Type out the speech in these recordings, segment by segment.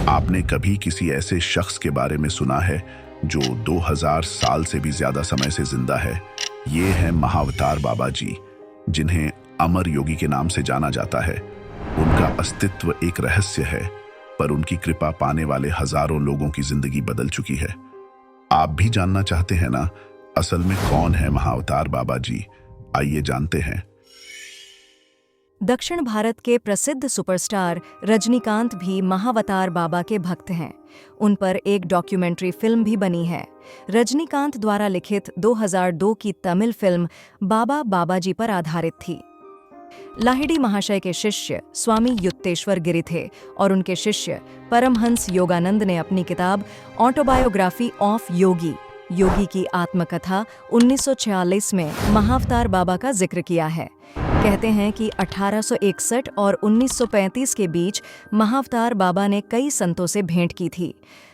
आपने कभी किसी ऐसे शख्स के बारे में सुना है जो 2000 साल से भी ज्यादा समय से जिंदा है? ये हैं महाअवतार बाबा जी, जिन्हें अमर योगी के नाम से जाना जाता है। उनका अस्तित्व एक रहस्य है, पर उनकी कृपा पाने वाले हजारों लोगों की जिंदगी बदल चुकी है। आप भी जानना चाहते हैं ना, असल में कौन है महाअवतार बाबा जी? आइए जानते हैं। दक्षिण भारत के प्रसिद्ध सुपरस्टार रजनीकांत भी महाअवतार बाबा के भक्त हैं। उन पर एक डॉक्यूमेंट्री फिल्म भी बनी है। रजनीकांत द्वारा लिखित 2002 की तमिल फिल्म बाबा बाबाजी पर आधारित थी। लाहिड़ी महाशय के शिष्य स्वामी युक्तेश्वर गिरी थे और उनके शिष्य परमहंस योगानंद ने अपनी किताब ऑटोबायोग्राफी ऑफ योगी की आत्मकथा 1946 में महाअवतार बाबा का जिक्र किया है। कहते हैं कि 1861 और 1935 के बीच महाअवतार बाबा ने कई संतों से भेंट की थी।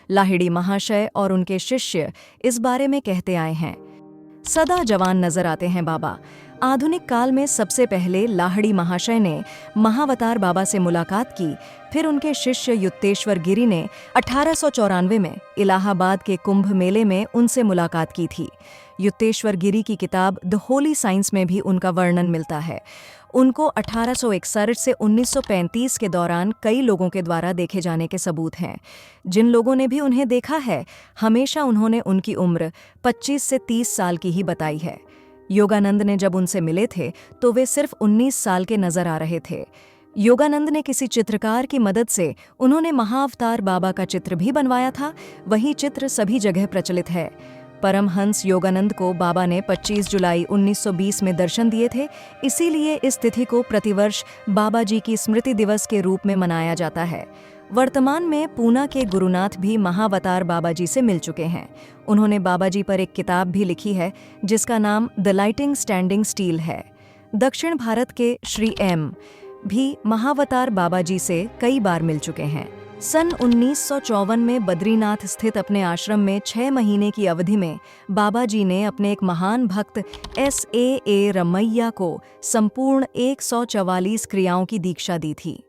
लाहिड़ी महाशय और उनके शिष्य इस बारे में कहते आए हैं, सदा जवान नजर आते हैं बाबा। आधुनिक काल में सबसे पहले लाहिड़ी महाशय ने महाअवतार बाबा से मुलाकात की, फिर उनके शिष्य युक्तेश्वर गिरी ने 1894 में इलाहाबाद के कुंभ मेले में उनसे मुलाकात की थी। युक्तेश्वर गिरी की किताब द होली साइंस में भी उनका वर्णन मिलता है। उनको 1861 से 1935 के दौरान कई लोगों के द्वारा देखे जाने के सबूत हैं। जिन लोगों ने भी उन्हें देखा है, हमेशा उन्होंने उनकी उम्र 25 से 30 साल की ही बताई है। योगानंद ने जब उनसे मिले थे तो वे सिर्फ 19 साल के नजर आ रहे थे। योगानंद ने किसी चित्रकार की मदद से उन्होंने महाअवतार बाबा का चित्र भी बनवाया था। वही चित्र सभी जगह प्रचलित है। परमहंस योगानंद को बाबा ने 25 जुलाई 1920 में दर्शन दिए थे, इसीलिए इस तिथि को प्रतिवर्ष बाबा जी की स्मृति दिवस के रूप में मनाया जाता है। वर्तमान में पूना के गुरुनाथ भी महाअवतार बाबा जी से मिल चुके हैं। उन्होंने बाबा जी पर एक किताब भी लिखी है जिसका नाम द लाइटिंग स्टैंडिंग स्टील है। दक्षिण भारत के श्री एम भी महाअवतार बाबा जी से कई बार मिल चुके हैं। सन 1954 में बद्रीनाथ स्थित अपने आश्रम में 6 महीने की अवधि में बाबा जी ने अपने एक महान भक्त S.A.A. रमैया को संपूर्ण 144 क्रियाओं की दीक्षा दी थी।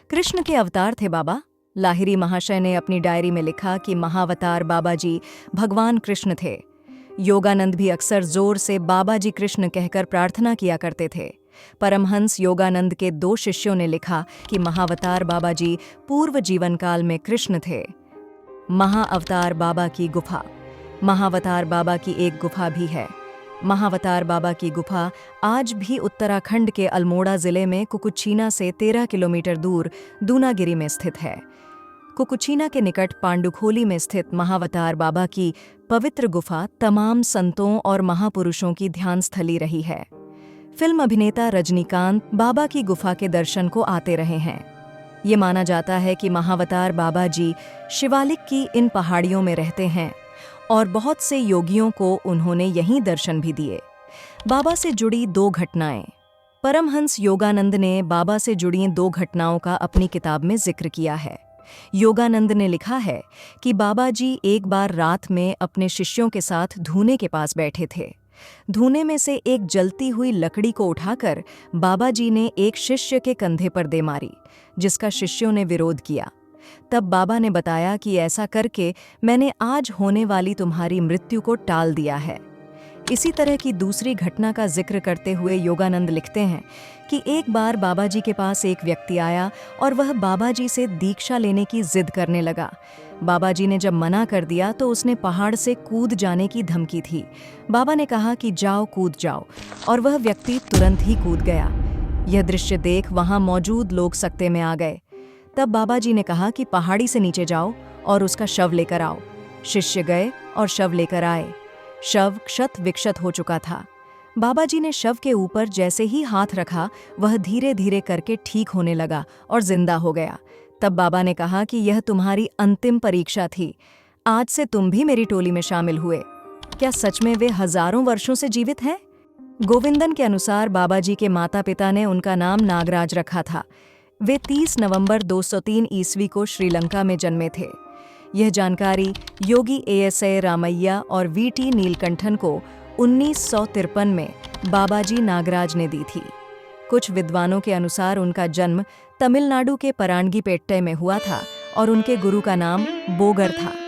कृष्ण के अवतार थे बाबा। लाहिड़ी महाशय ने अपनी डायरी में लिखा कि महाअवतार बाबा जी भगवान कृष्ण थे। योगानंद भी अक्सर जोर से बाबा जी कृष्ण कहकर प्रार्थना किया करते थे। परमहंस योगानंद के 2 शिष्यों ने लिखा कि महाअवतार बाबा जी पूर्व जीवन काल में कृष्ण थे। महाअवतार बाबा की गुफा। महाअवतार बाबा की एक गुफा भी है। महाअवतार बाबा की गुफा आज भी उत्तराखंड के अल्मोड़ा जिले में कुकुचीना से 13 किलोमीटर दूर दूनागिरी में स्थित है। कुकुचीना के निकट पांडुखोली में स्थित महाअवतार बाबा की पवित्र गुफा तमाम संतों और महापुरुषों की ध्यान स्थली रही है। फिल्म अभिनेता रजनीकांत बाबा की गुफा के दर्शन को आते रहे हैं। ये माना जाता है कि महाअवतार बाबा जी शिवालिक की इन पहाड़ियों में रहते हैं और बहुत से योगियों को उन्होंने यहीं दर्शन भी दिए। बाबा से जुड़ी 2 घटनाएं। परमहंस योगानंद ने बाबा से जुड़ी 2 घटनाओं का अपनी किताब में जिक्र किया है। योगानंद ने लिखा है कि बाबा जी एक बार रात में अपने शिष्यों के साथ धूने के पास बैठे थे। धूने में से एक जलती हुई लकड़ी को उठाकर बाबा जी ने एक शिष्य के कंधे पर दे मारी, जिसका शिष्यों ने विरोध किया। तब बाबा ने बताया कि ऐसा करके मैंने आज होने वाली तुम्हारी मृत्यु को टाल दिया है। इसी तरह की दूसरी घटना का जिक्र करते हुए योगानंद लिखते हैं कि एक बार बाबा जी के पास एक व्यक्ति आया और वह बाबा जी से दीक्षा लेने की जिद करने लगा। बाबा जी ने जब मना कर दिया तो उसने पहाड़ से कूद जाने की धमकी थी। बाबा ने कहा कि जाओ, कूद जाओ, और वह व्यक्ति तुरंत ही कूद गया। यह दृश्य देख वहां मौजूद लोग सकते में आ गए। तब बाबा जी ने कहा कि पहाड़ी से नीचे जाओ और उसका शव लेकर आओ। शिष्य गए और शव लेकर आए। शव क्षत विक्षत हो चुका था। बाबा जी ने शव के ऊपर जैसे ही हाथ रखा, वह धीरे धीरे करके ठीक होने लगा और जिंदा हो गया। तब बाबा ने कहा कि यह तुम्हारी अंतिम परीक्षा थी। आज से तुम भी मेरी टोली में शामिल हुए। क्या सच में वे हजारों वर्षों से जीवित हैं? गोविंदन के अनुसार बाबा जी के माता पिता ने उनका नाम नागराज रखा था। वे 30 नवंबर 203 ईस्वी को श्रीलंका में जन्मे थे। यह जानकारी योगी A.S.A. रामैया और V.T. नीलकंठन को 1953 में बाबाजी नागराज ने दी थी। कुछ विद्वानों के अनुसार उनका जन्म तमिलनाडु के परांगीपेट्टई में हुआ था और उनके गुरु का नाम बोगर था।